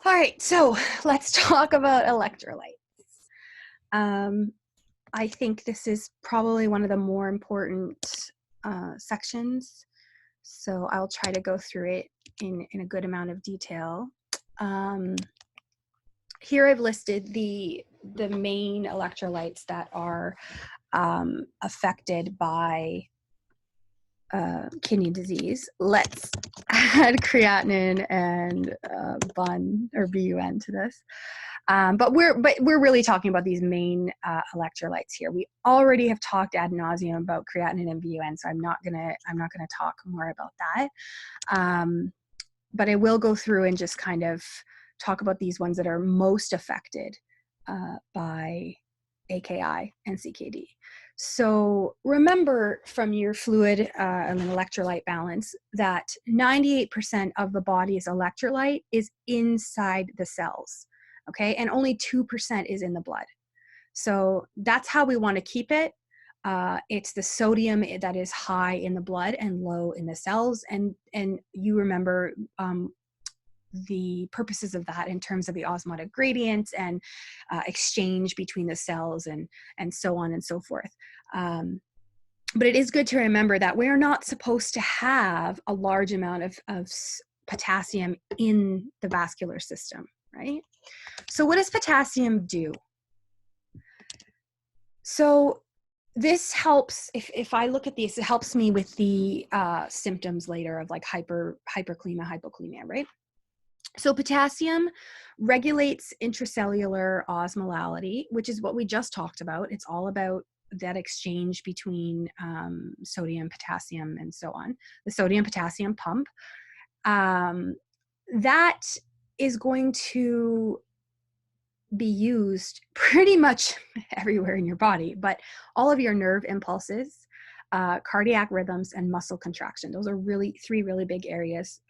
All right, so let's talk about electrolytes. I think this is probably one of the more important sections, so I'll try to go through it in a good amount of detail. Here I've listed the main electrolytes that are affected by kidney disease. Let's add creatinine and BUN or BUN to this. But we're really talking about these main electrolytes here. We already have talked ad nauseum about creatinine and BUN, so I'm not gonna talk more about that. But I will go through and just kind of talk about these ones that are most affected by AKI and CKD. So remember from your fluid and electrolyte balance that 98% of the body's electrolyte is inside the cells, okay? And only 2% is in the blood. So that's how we want to keep it. It's the sodium that is high in the blood and low in the cells. And you remember the purposes of that in terms of the osmotic gradients and exchange between the cells and so on and so forth. But it is good to remember that we're not supposed to have a large amount of potassium in the vascular system, right? So what does potassium do? So this helps, if I look at these, it helps me with the symptoms later of like hyperkalemia, hypokalemia, right? So potassium regulates intracellular osmolality, which is what we just talked about. It's all about that exchange between sodium, potassium, and so on. The sodium-potassium pump. That is going to be used pretty much everywhere in your body, but all of your nerve impulses, cardiac rhythms, and muscle contraction. Those are three really big areas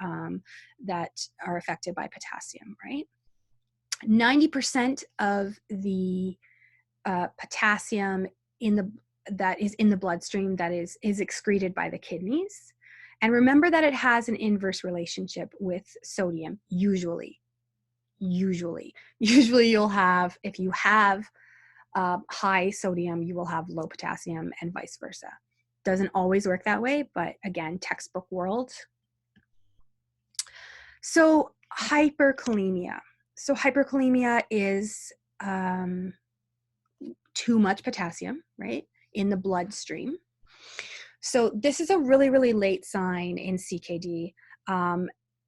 that are affected by potassium, right? 90% of the potassium that is in the bloodstream that is excreted by the kidneys. And remember that it has an inverse relationship with sodium, usually you'll have, if you have high sodium, you will have low potassium and vice versa. Doesn't always work that way, but again, textbook world. So hyperkalemia. So hyperkalemia is too much potassium, right, in the bloodstream. So this is a really, really late sign in CKD.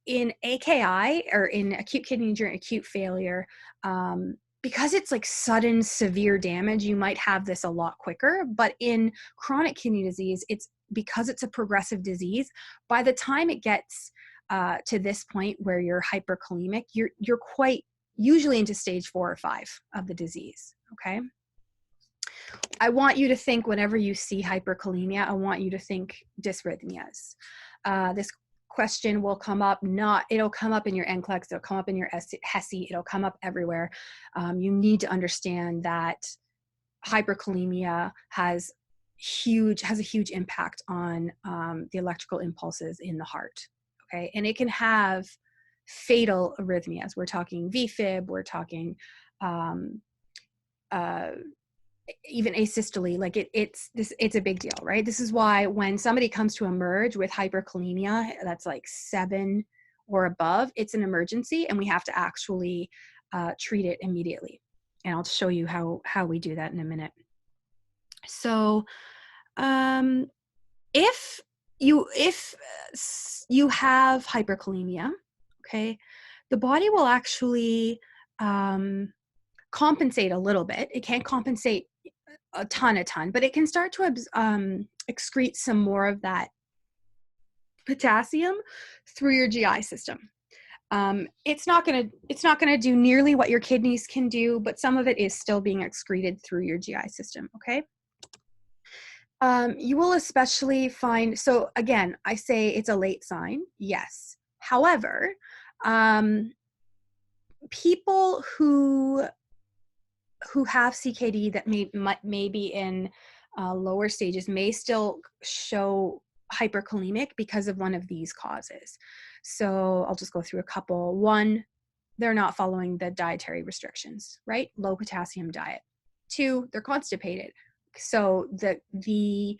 In AKI, or in acute kidney injury, acute failure, because it's like sudden severe damage, you might have this a lot quicker. But in chronic kidney disease, because it's a progressive disease, by the time it gets to this point where you're hyperkalemic, you're quite usually into stage 4 or 5 of the disease, okay? I want you to think, whenever you see hyperkalemia, I want you to think dysrhythmias. This question will come up, it'll come up in your NCLEX, it'll come up in your HESI, it'll come up everywhere. You need to understand that hyperkalemia has a huge impact on the electrical impulses in the heart, okay? And it can have fatal arrhythmias. We're talking VFib, we're talking even asystole. Like it's a big deal, right? This is why when somebody comes to emerge with hyperkalemia that's like 7 or above, it's an emergency, and we have to actually treat it immediately. And I'll show you how we do that in a minute. So if you have hyperkalemia, okay, the body will actually compensate a little bit. It can't compensate a ton, but it can start to excrete some more of that potassium through your GI system. It's not gonna do nearly what your kidneys can do, but some of it is still being excreted through your GI system, okay? You will especially find, so again, I say it's a late sign, yes. However, people who have CKD that may be in lower stages may still show hyperkalemic because of one of these causes. So I'll just go through a couple. One, they're not following the dietary restrictions, right? Low potassium diet. 2, they're constipated. So the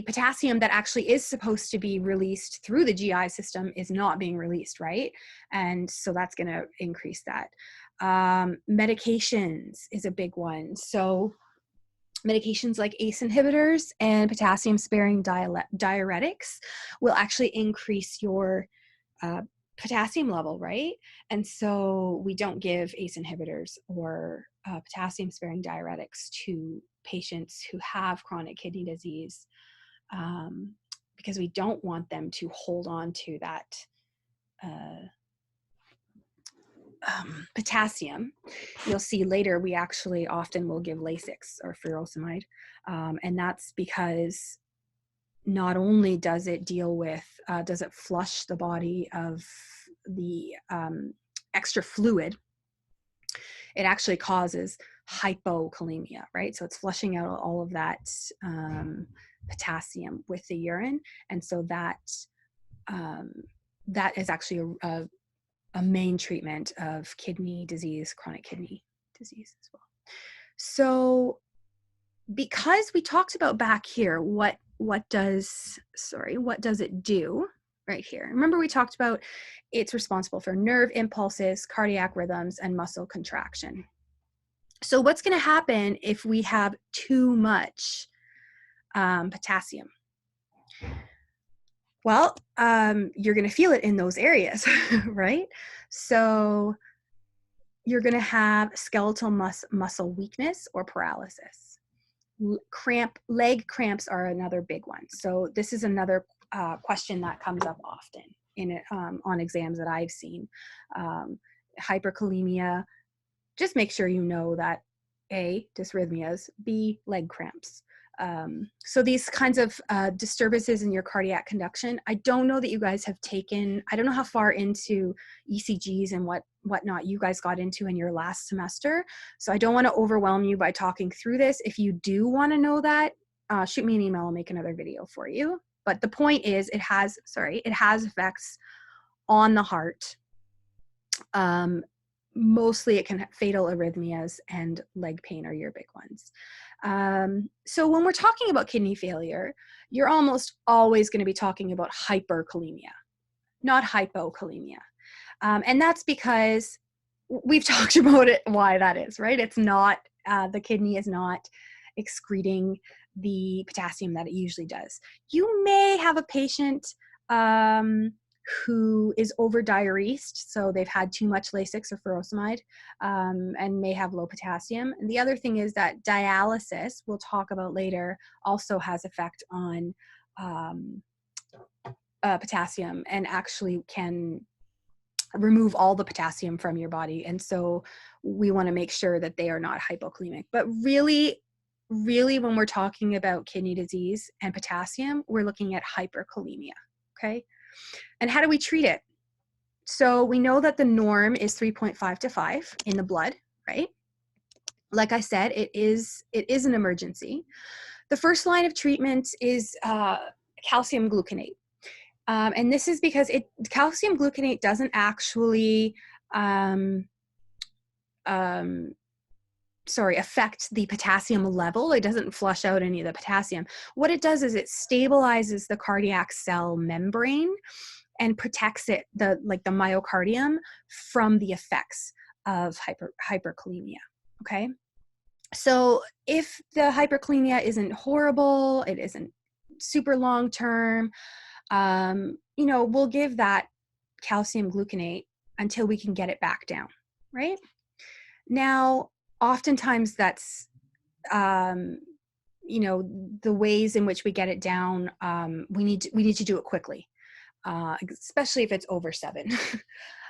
potassium that actually is supposed to be released through the GI system is not being released, right? And so that's going to increase that. Medications is a big one. So medications like ACE inhibitors and potassium sparing diuretics will actually increase your potassium level, right? And so we don't give ACE inhibitors or potassium sparing diuretics to patients who have chronic kidney disease, because we don't want them to hold on to that potassium. You'll see later we actually often will give Lasix or furosemide, and that's because not only does it deal with, does it flush the body of the extra fluid, it actually causes hypokalemia, right? So it's flushing out all of that potassium with the urine. And so that is actually a main treatment of kidney disease, chronic kidney disease as well. So because we talked about back here, what does it do right here? Remember we talked about it's responsible for nerve impulses, cardiac rhythms, and muscle contraction. So what's going to happen if we have too much potassium? Well, you're going to feel it in those areas, right? So you're going to have skeletal muscle weakness or paralysis. Leg cramps are another big one. So this is another question that comes up often on exams that I've seen. Hyperkalemia, just make sure you know that A, dysrhythmias, B, leg cramps. So these kinds of disturbances in your cardiac conduction, I don't know that you guys have taken, I don't know how far into ECGs and whatnot you guys got into in your last semester. So I don't want to overwhelm you by talking through this. If you do want to know that, shoot me an email, I'll make another video for you. But the point is it has effects on the heart. Mostly it can have fatal arrhythmias, and leg pain are your big ones. So when we're talking about kidney failure, you're almost always going to be talking about hyperkalemia, not hypokalemia. And that's because we've talked about it, why that is, right? It's not, the kidney is not excreting the potassium that it usually does. You may have a patient who is over-diuresed, so they've had too much Lasix or furosemide, and may have low potassium. And the other thing is that dialysis, we'll talk about later, also has effect on potassium and actually can remove all the potassium from your body. And so we want to make sure that they are not hypokalemic. But really, when we're talking about kidney disease and potassium, we're looking at hyperkalemia, okay? And how do we treat it? So we know that the norm is 3.5 to 5 in the blood, right? Like I said, it is an emergency. The first line of treatment is calcium gluconate. And this is because calcium gluconate doesn't actually affect the potassium level. It doesn't flush out any of the potassium. What it does is it stabilizes the cardiac cell membrane and protects it, the myocardium, from the effects of hyperkalemia, okay? So if the hyperkalemia isn't horrible, it isn't super long-term, we'll give that calcium gluconate until we can get it back down, right? Now, oftentimes that's, the ways in which we get it down, we need to do it quickly. Especially if it's over 7.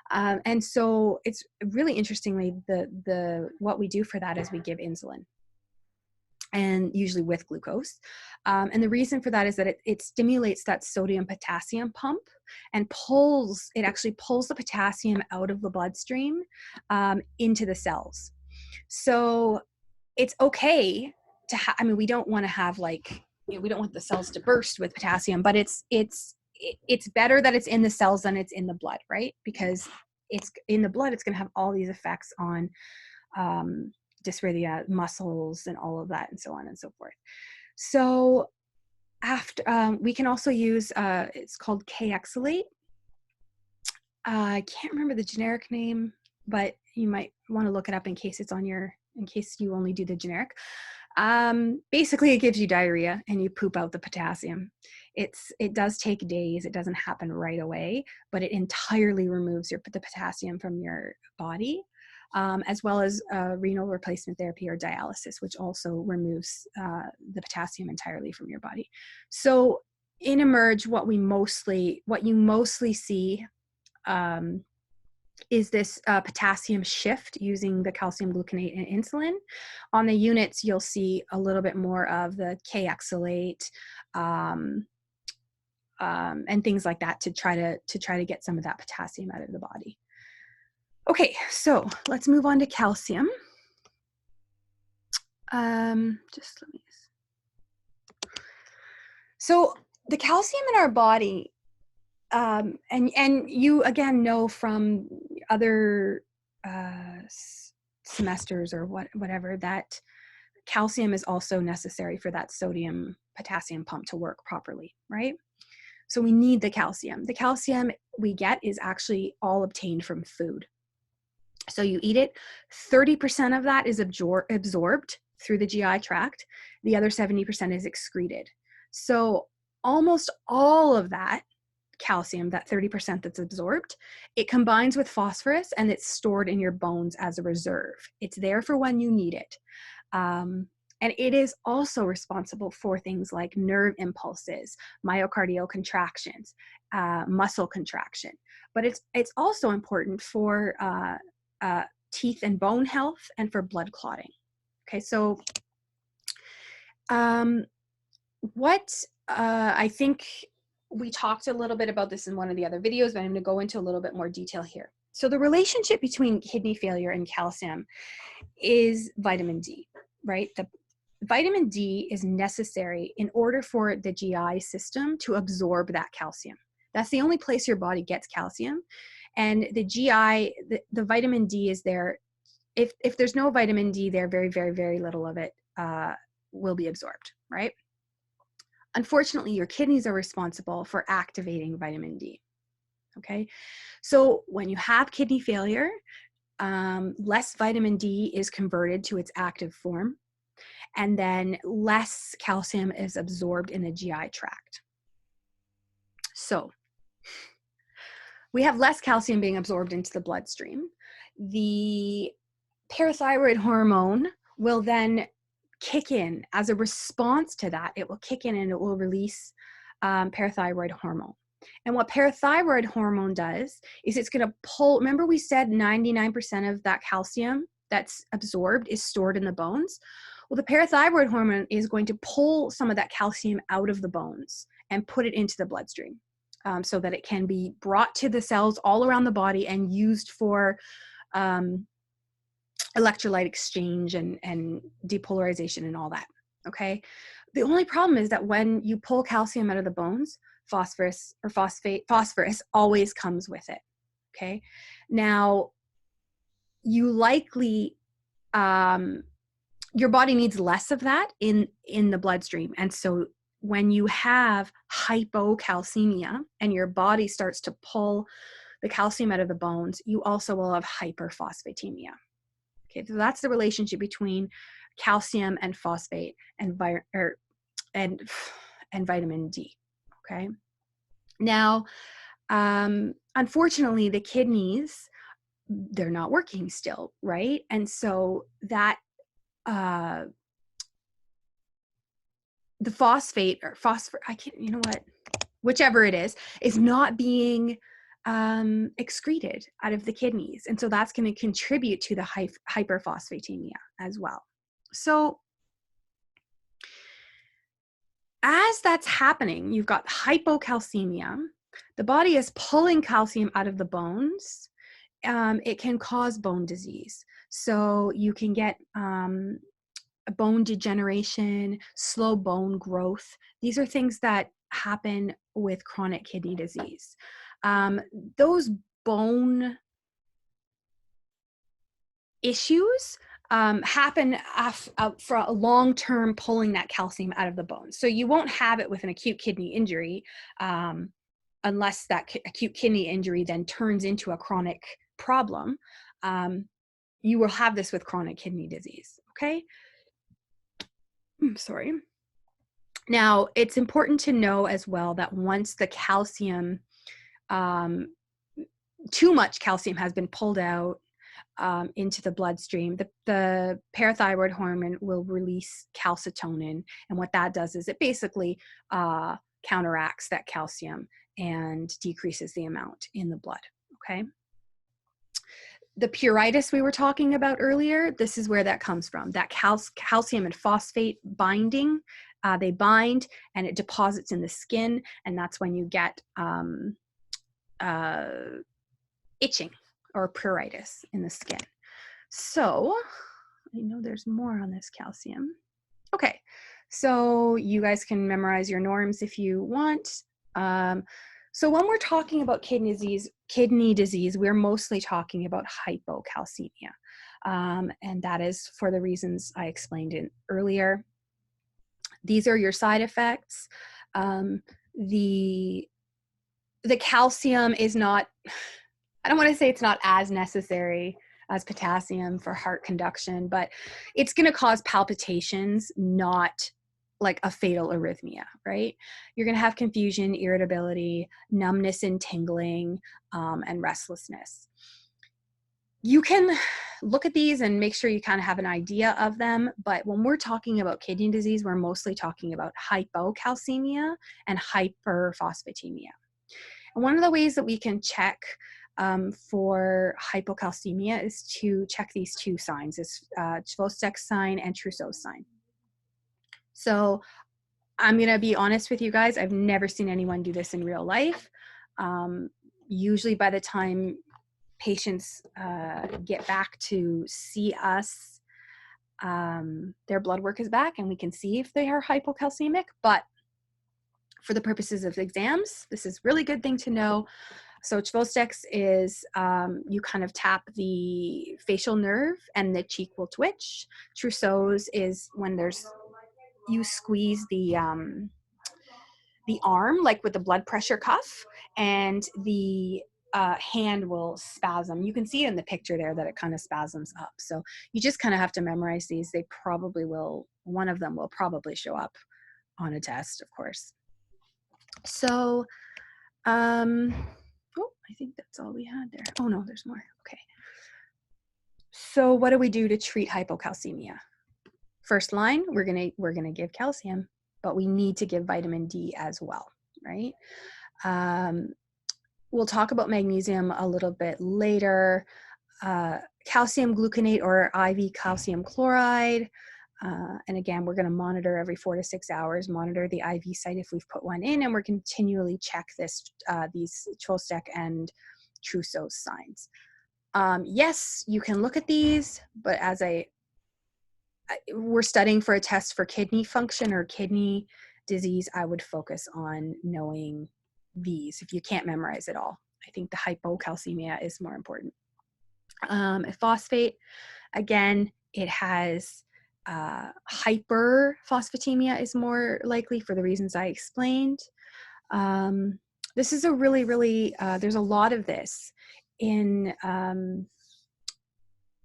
And so it's really interestingly, what we do for that is we give insulin, and usually with glucose. And the reason for that is that it stimulates that sodium potassium pump and actually pulls the potassium out of the bloodstream into the cells. So it's okay to we don't want to have we don't want the cells to burst with potassium, but it's it's better that it's in the cells than it's in the blood, right? Because it's in the blood, it's going to have all these effects on dysrhythmia, muscles, and all of that, and so on and so forth. So after we can also use it's called K-exolate. I can't remember the generic name, but you might want to look it up in case it's on your, in case you only do the generic. Basically, it gives you diarrhea and you poop out the potassium. It does take days. It doesn't happen right away, but it entirely removes the potassium from your body, as well as renal replacement therapy or dialysis, which also removes the potassium entirely from your body. So in Emerge, what you mostly see is this potassium shift using the calcium gluconate and insulin. On the units, you'll see a little bit more of the K-exolate and things like that to try to get some of that potassium out of the body. Okay, so let's move on to calcium. Just let me. So the calcium in our body. And you again know from other semesters or whatever that calcium is also necessary for that sodium potassium pump to work properly, right? So we need the calcium. The calcium we get is actually all obtained from food. So you eat it, 30% of that is absorbed through the GI tract. The other 70% is excreted. So almost all of that calcium, that 30% that's absorbed, it combines with phosphorus and it's stored in your bones as a reserve. It's there for when you need it. And it is also responsible for things like nerve impulses, myocardial contractions, muscle contraction. But it's also important for teeth and bone health and for blood clotting. Okay, so what I think we talked a little bit about this in one of the other videos, but I'm going to go into a little bit more detail here. So the relationship between kidney failure and calcium is vitamin D, right? The vitamin D is necessary in order for the GI system to absorb that calcium. That's the only place your body gets calcium. And the GI, the vitamin D is there. If there's no vitamin D there, very, very, very little of it will be absorbed, right? Unfortunately, your kidneys are responsible for activating vitamin D, okay? So when you have kidney failure, less vitamin D is converted to its active form, and then less calcium is absorbed in the GI tract. So we have less calcium being absorbed into the bloodstream. The parathyroid hormone will then kick in as a response to that. It will kick in and it will release parathyroid hormone. And what parathyroid hormone does is it's going to pull, remember we said 99% of that calcium that's absorbed is stored in the bones? Well, the parathyroid hormone is going to pull some of that calcium out of the bones and put it into the bloodstream so that it can be brought to the cells all around the body and used for electrolyte exchange and depolarization and all that, okay? The only problem is that when you pull calcium out of the bones, phosphorus always comes with it, okay? Now, you likely, your body needs less of that in the bloodstream. And so when you have hypocalcemia and your body starts to pull the calcium out of the bones, you also will have hyperphosphatemia. Okay, so that's the relationship between calcium and phosphate and vitamin D. Okay. Now, unfortunately, the kidneys, they're not working still, right? And so that the phosphate or phosphor, I can't, you know what, whichever it is not being excreted out of the kidneys. And so that's going to contribute to the hyperphosphatemia as well. So as that's happening, you've got hypocalcemia. The body is pulling calcium out of the bones. It can cause bone disease. So you can get bone degeneration, slow bone growth. These are things that happen with chronic kidney disease. Those bone issues happen for a long-term pulling that calcium out of the bones. So you won't have it with an acute kidney injury unless that acute kidney injury then turns into a chronic problem. You will have this with chronic kidney disease, okay? Sorry. Now, it's important to know as well that once the calcium, too much calcium has been pulled out into the bloodstream, the parathyroid hormone will release calcitonin. And what that does is it basically counteracts that calcium and decreases the amount in the blood, okay? The pruritus we were talking about earlier, this is where that comes from. That calcium and phosphate binding, they bind and it deposits in the skin, and that's when you get itching or pruritus in the skin. So I know there's more on this calcium. Okay, so you guys can memorize your norms if you want. So when we're talking about kidney disease, we're mostly talking about hypocalcemia. And that is for the reasons I explained earlier. These are your side effects. The calcium is not, I don't want to say it's not as necessary as potassium for heart conduction, but it's going to cause palpitations, not like a fatal arrhythmia, right? You're going to have confusion, irritability, numbness and tingling, and restlessness. You can look at these and make sure you kind of have an idea of them, but when we're talking about kidney disease, we're mostly talking about hypocalcemia and hyperphosphatemia. And one of the ways that we can check for hypocalcemia is to check these two signs. It's Chvostek's sign and Trousseau's sign. So I'm going to be honest with you guys. I've never seen anyone do this in real life. Usually by the time patients get back to see us, their blood work is back and we can see if they are hypocalcemic. But for the purposes of exams, this is a really good thing to know. So Chvostek's is you kind of tap the facial nerve and the cheek will twitch. Trousseau's is when you squeeze the arm, like with the blood pressure cuff, and the hand will spasm. You can see in the picture there that it kind of spasms up. So you just kind of have to memorize these. They probably will, one of them will probably show up on a test, of course. So, oh, I think that's all we had there. Oh no, there's more. Okay. So what do we do to treat hypocalcemia? First line, we're gonna give calcium, but we need to give vitamin D as well, right? We'll talk about magnesium a little bit later. Calcium gluconate or IV calcium chloride. And again, we're going to monitor every 4 to 6 hours, monitor the IV site if we've put one in, and we're continually check these Chvostek and Trousseau's signs. Yes, you can look at these, but as we're studying for a test for kidney function or kidney disease, I would focus on knowing these if you can't memorize it all. I think the hypocalcemia is more important. Phosphate, again, it has hyperphosphatemia is more likely for the reasons I explained. This is a really, there's a lot of this in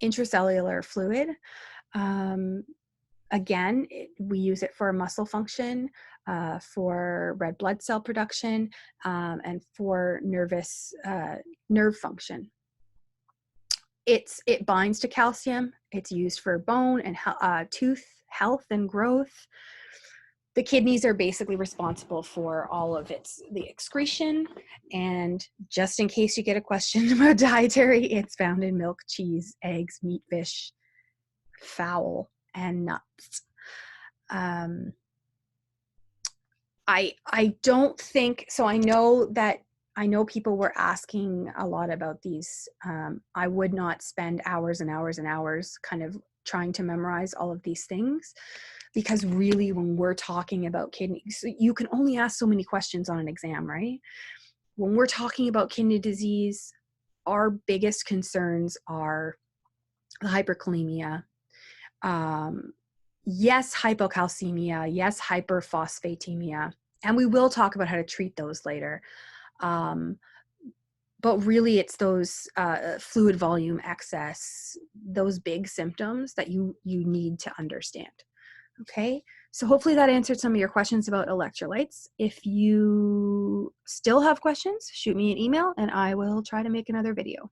intracellular fluid. Again, we use it for muscle function, for red blood cell production, and for nerve function. It binds to calcium. It's used for bone and tooth health and growth. The kidneys are basically responsible for all of the excretion. And just in case you get a question about dietary, it's found in milk, cheese, eggs, meat, fish, fowl, and nuts. I don't think, so I know that I know people were asking a lot about these. I would not spend hours and hours and hours kind of trying to memorize all of these things, because really when we're talking about kidneys, you can only ask so many questions on an exam, right? When we're talking about kidney disease, our biggest concerns are the hyperkalemia, yes, hypocalcemia, yes, hyperphosphatemia, and we will talk about how to treat those later. Um, but really it's those fluid volume excess, those big symptoms that you need to understand. Okay, so hopefully that answered some of your questions about electrolytes. If you still have questions, shoot me an email and I will try to make another video.